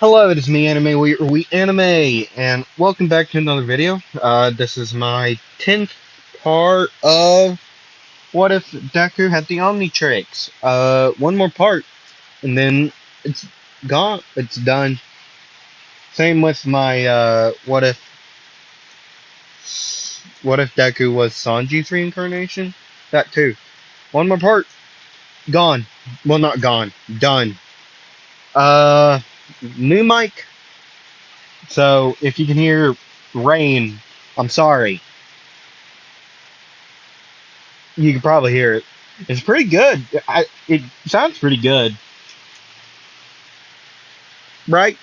Hello, it is me, Anime. We Anime, and welcome back to another video. This is my 10th part of What If Deku Had the Omnitrix. One more part, and then it's gone. It's done. Same with my, what if Deku was Sanji's reincarnation? That too. One more part, gone. Well, not gone. Done. Uh, New mic. So if you can hear rain, I'm sorry. You can probably hear it. It's pretty good. It sounds pretty good, right?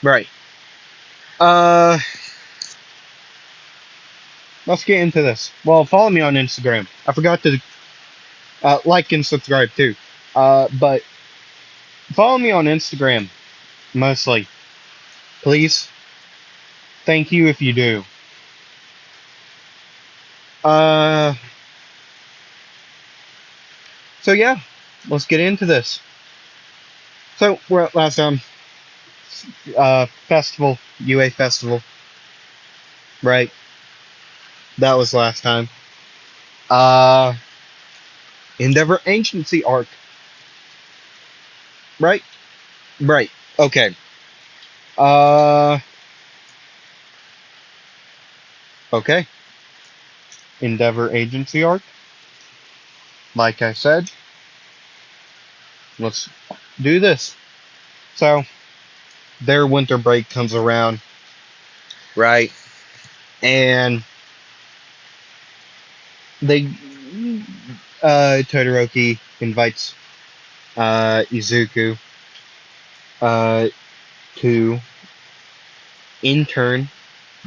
Right. Uh, let's get into this. Well, follow me on Instagram. I forgot to like and subscribe too. But follow me on Instagram mostly, please. Thank you if you do. Uh, so yeah, let's get into this. So we're at last festival, UA festival, right? That was last time. Uh, Endeavor Agency arc, right? Right. Okay. Uh, okay. Endeavor Agency arc. Like I said, let's do this. So, their winter break comes around, right? And they, Todoroki invites, Izuku, to intern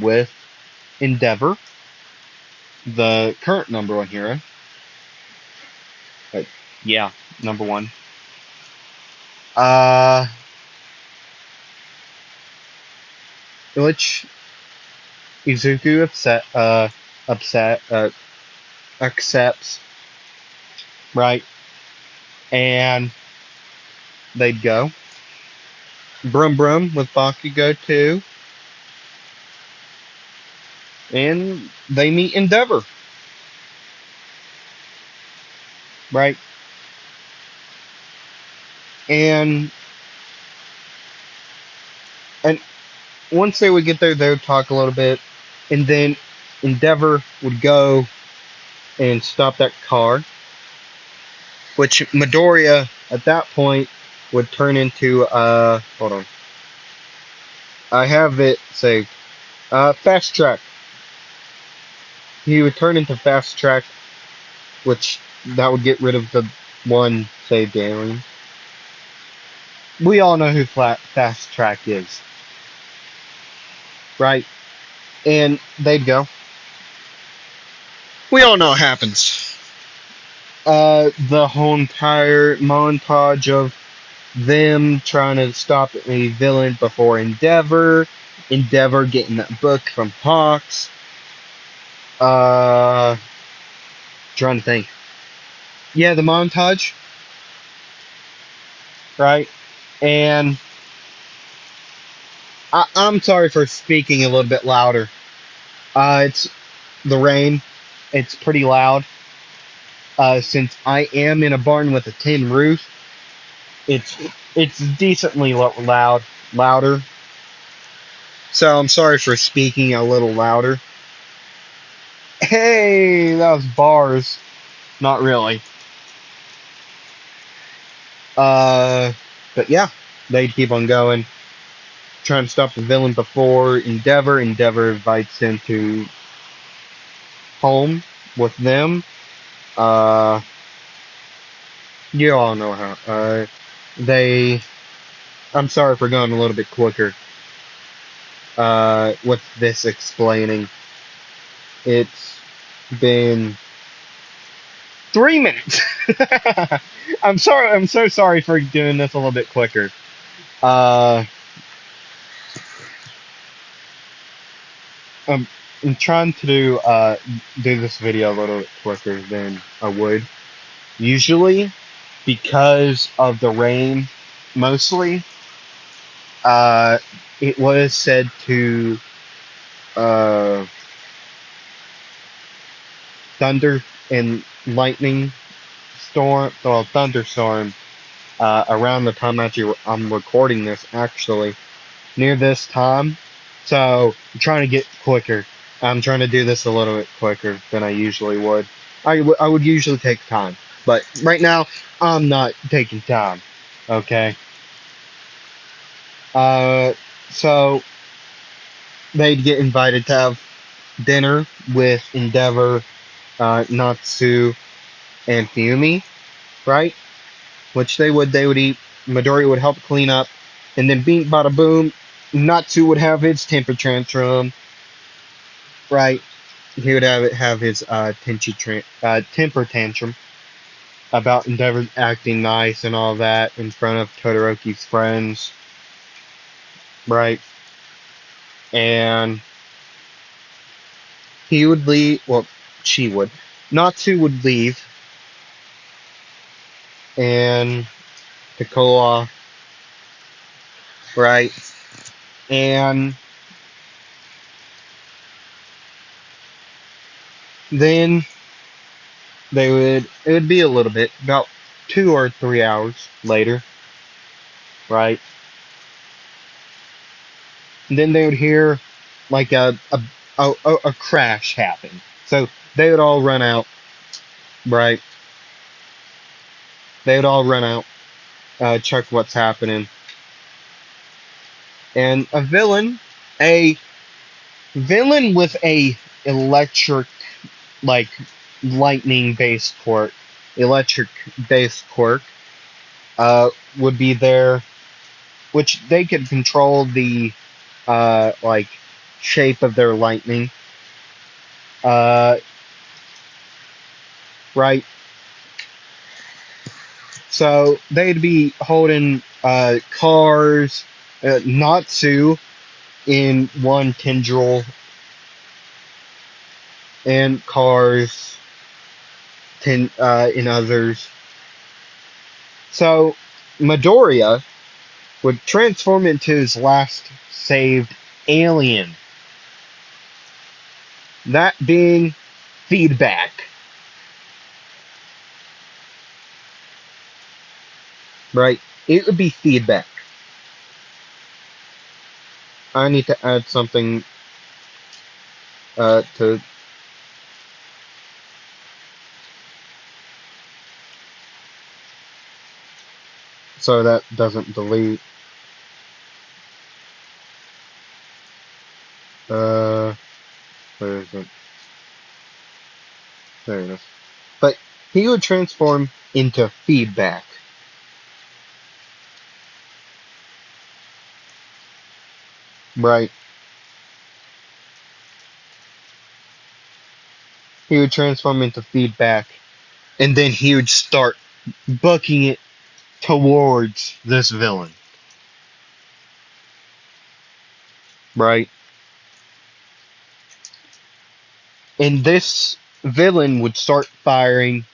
with Endeavor, the current number one hero. Yeah, number one. Which Izuku accepts, right? And they'd go. Brum Brum with Bakugo too. And they meet Endeavor. Right? And once they would get there, they would talk a little bit. And then Endeavor would go and stop that car. Which Midoriya, at that point, would turn into, hold on. I have it saved. Fast Track. He would turn into Fast Track, which that would get rid of the one saved alien. We all know who Fast Track is. Right? And they'd go. We all know what happens. The whole entire montage of them trying to stop a villain before Endeavor getting that book from Hawks. Trying to think. Yeah, the montage. Right? And I'm sorry for speaking a little bit louder. It's the rain. It's pretty loud. Since I am in a barn with a tin roof, it's decently louder. So I'm sorry for speaking a little louder. Hey, that was bars. Not really. But yeah, they keep on going, trying to stop the villain before Endeavor. Endeavor invites him to home with them. You all know how. I'm sorry for going a little bit quicker. With this explaining. It's been 3 minutes. I'm sorry. I'm so sorry for doing this a little bit quicker. I'm trying to do this video a little bit quicker than I would usually because of the rain, mostly. it was said to uh, thunder and lightning thunderstorm around the time I'm recording this, actually, near this time. So I'm trying to get quicker. I'm trying to do this a little bit quicker than I usually would. I would usually take time, but right now I'm not taking time. Okay. Uh, so they'd get invited to have dinner with Endeavor, Natsu, and Fumi, right? Which they would eat. Midori would help clean up, and then beat bada boom, Natsu would have his temper tantrum, right? He would have his temper tantrum about Endeavor acting nice and all that in front of Todoroki's friends, right? And he would leave. Well, she would. Natsu would leave, and to cool off, right? And then it would be a little bit, about 2 or 3 hours later, right? And then they would hear like a crash happen. So they would all run out, right? They would all run out, check what's happening. And a villain with a electric, like lightning based quirk, electric based quirk, would be there, which they could control the like shape of their lightning, uh, right? So they'd be holding cars, Natsu in one tendril, and cars in others. So Midoriya would transform into his last saved alien. That being feedback. Right? It would be feedback. I need to add something to so that doesn't delete. Where is it? There it is. But he would transform into feedback. Right. He would transform into feedback, and then he would start booking it towards this villain. Right? And this villain would start firing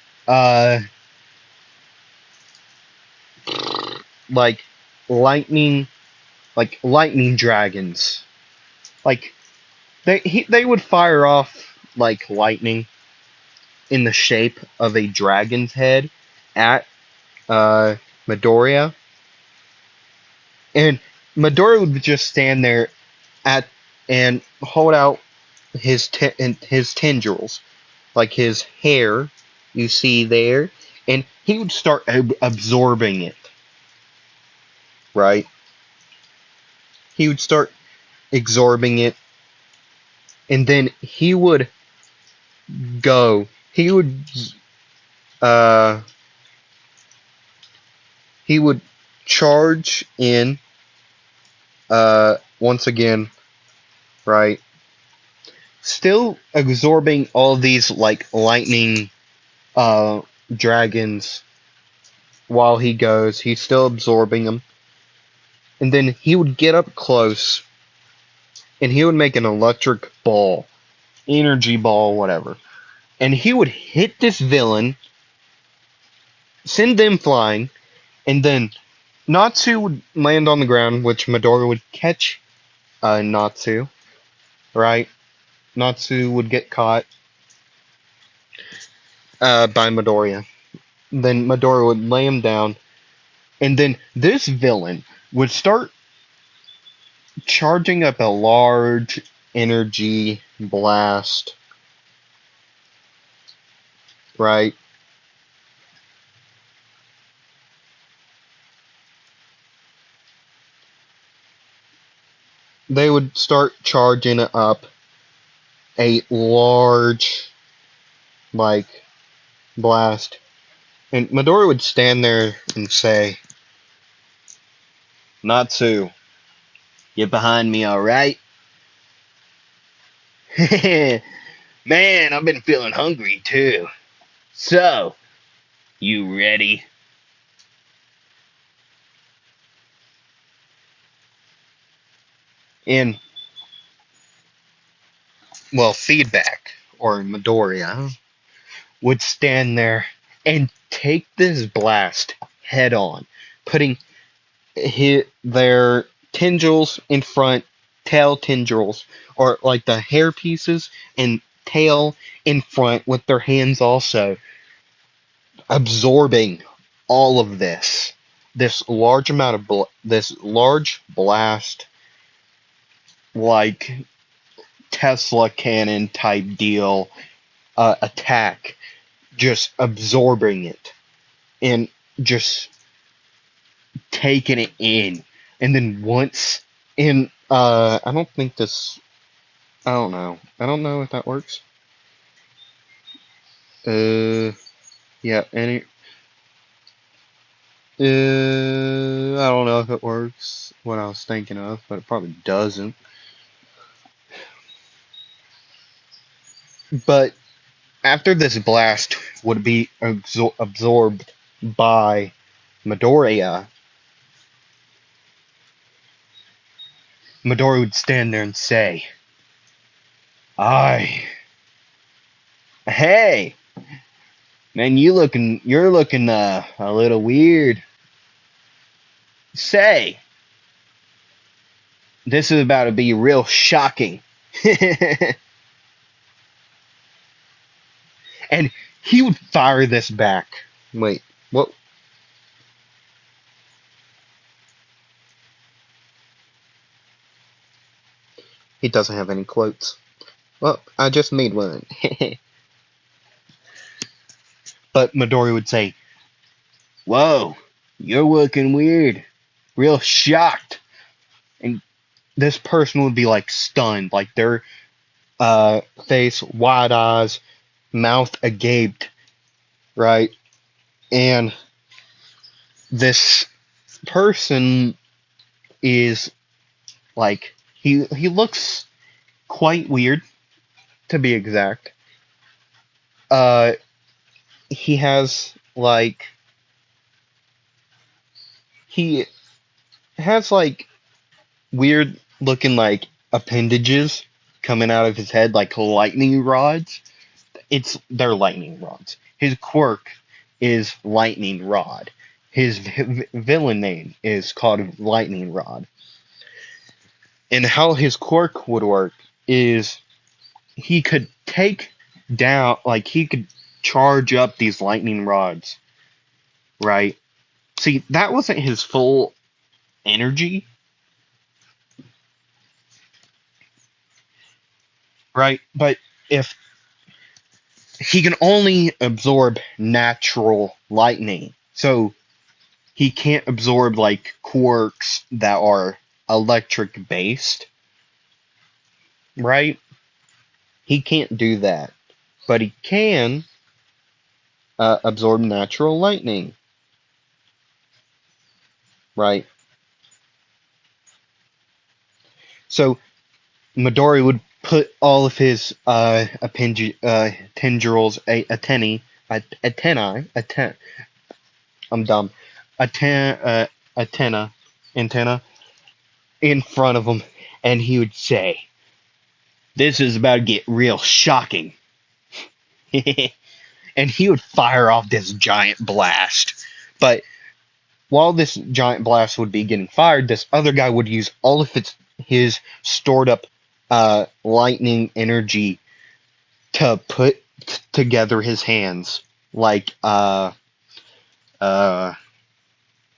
like lightning lightning dragons. Like they would fire off like lightning in the shape of a dragon's head at Midoriya. And Midoriya would just stand there at and hold out his tendrils, like his hair, you see there, and he would start absorbing it. Right? He would start absorbing it, and then he would go. Uh, he would charge in. Once again, right? Still absorbing all these like lightning dragons while he goes. He's still absorbing them. And then he would get up close and he would make an electric ball, energy ball, whatever. And he would hit this villain, send them flying, and then Natsu would land on the ground, which Midori would catch Natsu, right? Natsu would get caught by Midoriya. Then Midori would lay him down, and then this villain would start charging up a large energy blast, right? They would start charging up a large, like, blast. And Midori would stand there and say, Natsu, get behind me, alright? Man, I've been feeling hungry too. So, you ready? And, well, feedback, or Midoriya, would stand there and take this blast head on, putting their tendrils in front, tail tendrils, or like the hair pieces and tail in front with their hands also, absorbing all of this large amount of this large blast, like Tesla cannon type deal, attack, just absorbing it and just taking it in. And then once in, I don't think this, I don't know if that works. Yeah, I don't know if it works, what I was thinking of, but it probably doesn't. But after this blast would be absorbed by Midoriya, Midori would stand there and say, "I, hey, man, you're looking a little weird. Say, this is about to be real shocking." And he would fire this back. Wait, what? He doesn't have any quotes. Well, I just made one. But Midori would say, "Whoa, you're looking weird. Real shocked." And this person would be like stunned, like their face, wide eyes, mouth agape, right? And this person is like he looks quite weird, to be exact. Uh, he has like he has like weird looking like appendages coming out of his head, like lightning rods. They're lightning rods. His quirk is Lightning Rod. His villain name is called Lightning Rod. And how his quirk would work is he could take down, like he could charge up these lightning rods, right? See, that wasn't his full energy, right? But if he can only absorb natural lightning, so he can't absorb like quirks that are electric based, right? He can't do that, but he can absorb natural lightning, right? So Midori would put all of his tendrils, I'm dumb, antenna, antenna in front of him, and he would say, "This is about to get real shocking." And he would fire off this giant blast. But while this giant blast would be getting fired, this other guy would use all of his stored up lightning energy to put together his hands, like uh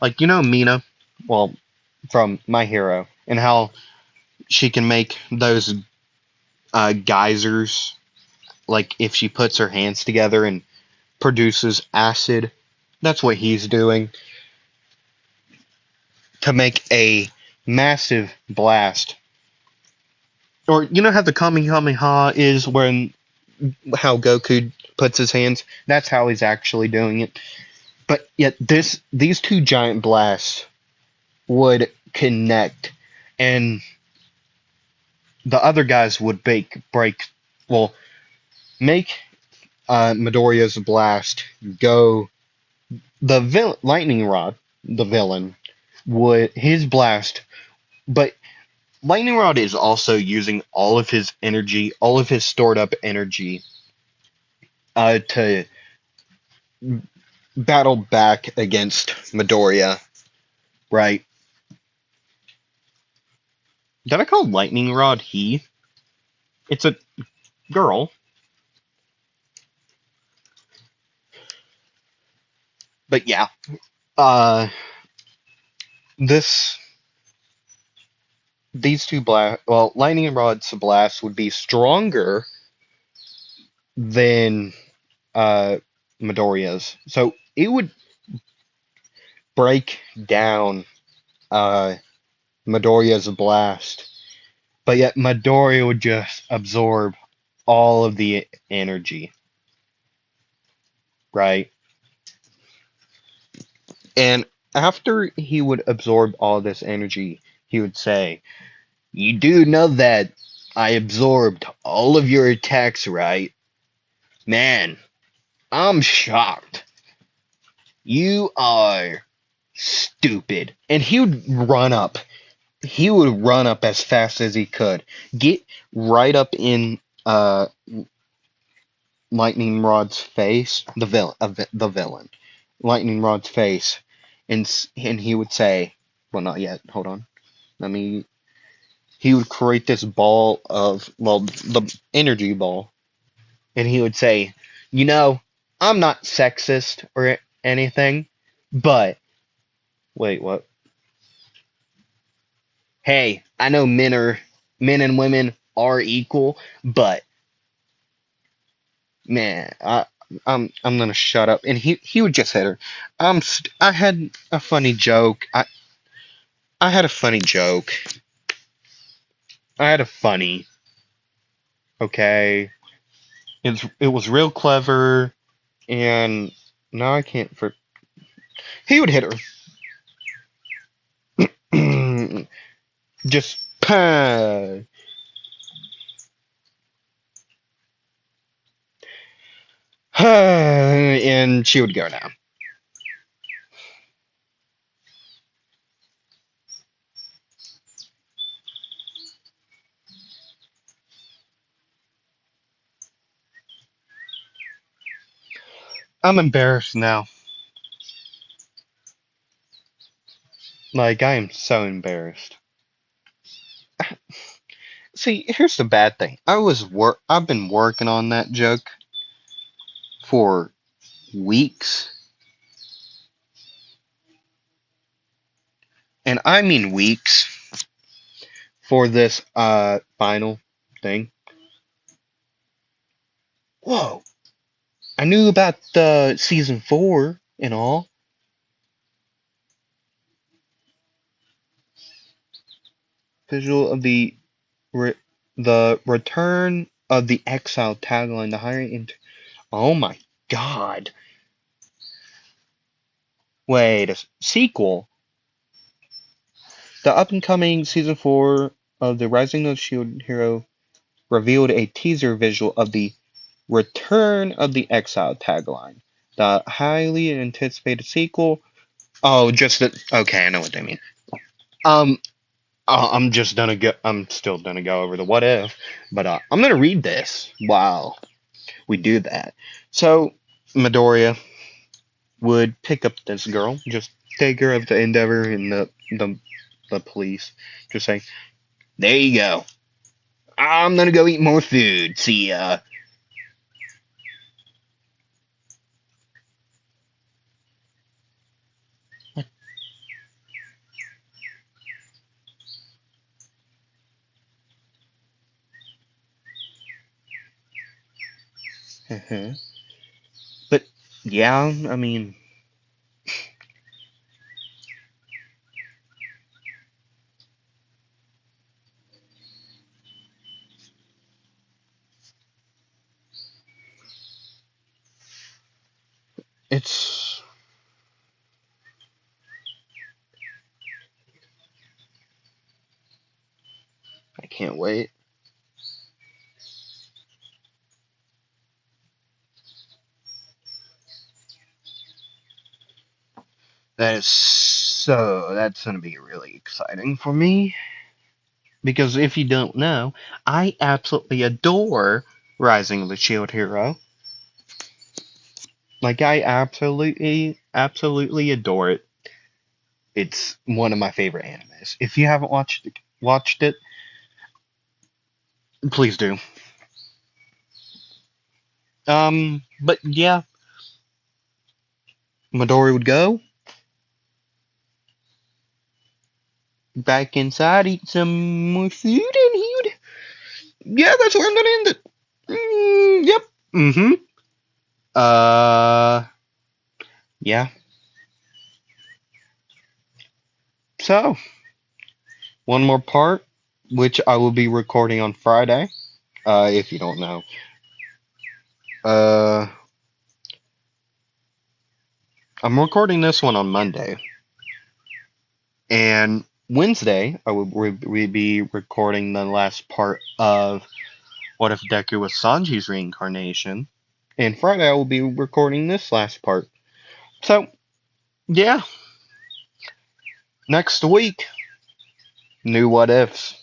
like Mina, well, from My Hero, and how she can make those geysers, like if she puts her hands together and produces acid. That's what he's doing to make a massive blast. Or how the Kamehameha is when how Goku puts his hands. That's how he's actually doing it. But yet these two giant blasts would connect, and the other guys would well, make Midoriya's blast go. Lightning Rod, the villain, would his blast, but Lightning Rod is also using all of his energy, all of his stored up energy, to battle back against Midoriya, right? Did I call Lightning Rod he? It's a girl. But yeah, uh, this these two Lightning Rod's blast would be stronger than uh Midoriya's, so it would break down uh Midoriya's blast, but yet Midoriya would just absorb all of the energy, right? And after he would absorb all this energy, he would say, "You do know that I absorbed all of your attacks, right? Man, I'm shocked. You are stupid." And he would run up. He would run up as fast as he could, get right up in Lightning Rod's face, the villain, Lightning Rod's face, and he would say, "Well, not yet. Hold on. Let me." He would create this ball of, well, the energy ball, and he would say, I'm not sexist or anything, but wait, what? Hey, I know men and women are equal, but man, I'm gonna shut up. And he would just hit her. I had a funny joke. I had a funny joke. I had a funny. Okay, it was real clever, and now I can't for. He would hit her. Just pah. And she would go down. I'm embarrassed now. Like, I am so embarrassed. See, here's the bad thing. I've been working on that joke for weeks. And I mean weeks for this final thing. Whoa. I knew about the season 4 and all. Visual of the return of the exile tagline, the higher oh my god. Wait, a sequel. The up-and-coming season 4 of the Rising of Shield Hero revealed a teaser visual of the return of the exile tagline. The highly anticipated sequel. Oh, okay, I know what they mean. Um, I'm still gonna go over the what if, but I'm gonna read this while we do that. So Midoriya would pick up this girl, just caretaker of the Endeavor and the police. Just saying, there you go. I'm gonna go eat more food. See ya. But yeah, I mean, it's. I can't wait. That's gonna be really exciting for me. Because if you don't know, I absolutely adore Rising of the Shield Hero. Like, I absolutely adore it. It's one of my favorite animes. If you haven't watched it, please do. But yeah, Midori would go back inside, eat some more food, and he would. Yeah, that's where I'm gonna end it. Yep. Mm-hmm. Uh, yeah. So, one more part, which I will be recording on Friday. If you don't know. Uh, I'm recording this one on Monday, and Wednesday I will be recording the last part of What If Deku was Sanji's reincarnation, and Friday I will be recording this last part. So, yeah, next week, new What Ifs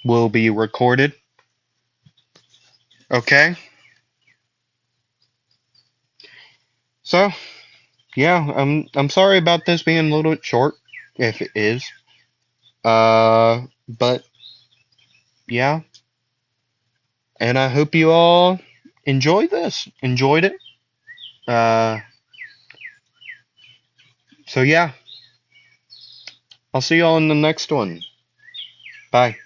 will be recorded. Okay, so yeah, I'm sorry about this being a little bit short, if it is. But yeah, and I hope you all enjoyed it. Uh, so yeah, I'll see you all in the next one. Bye.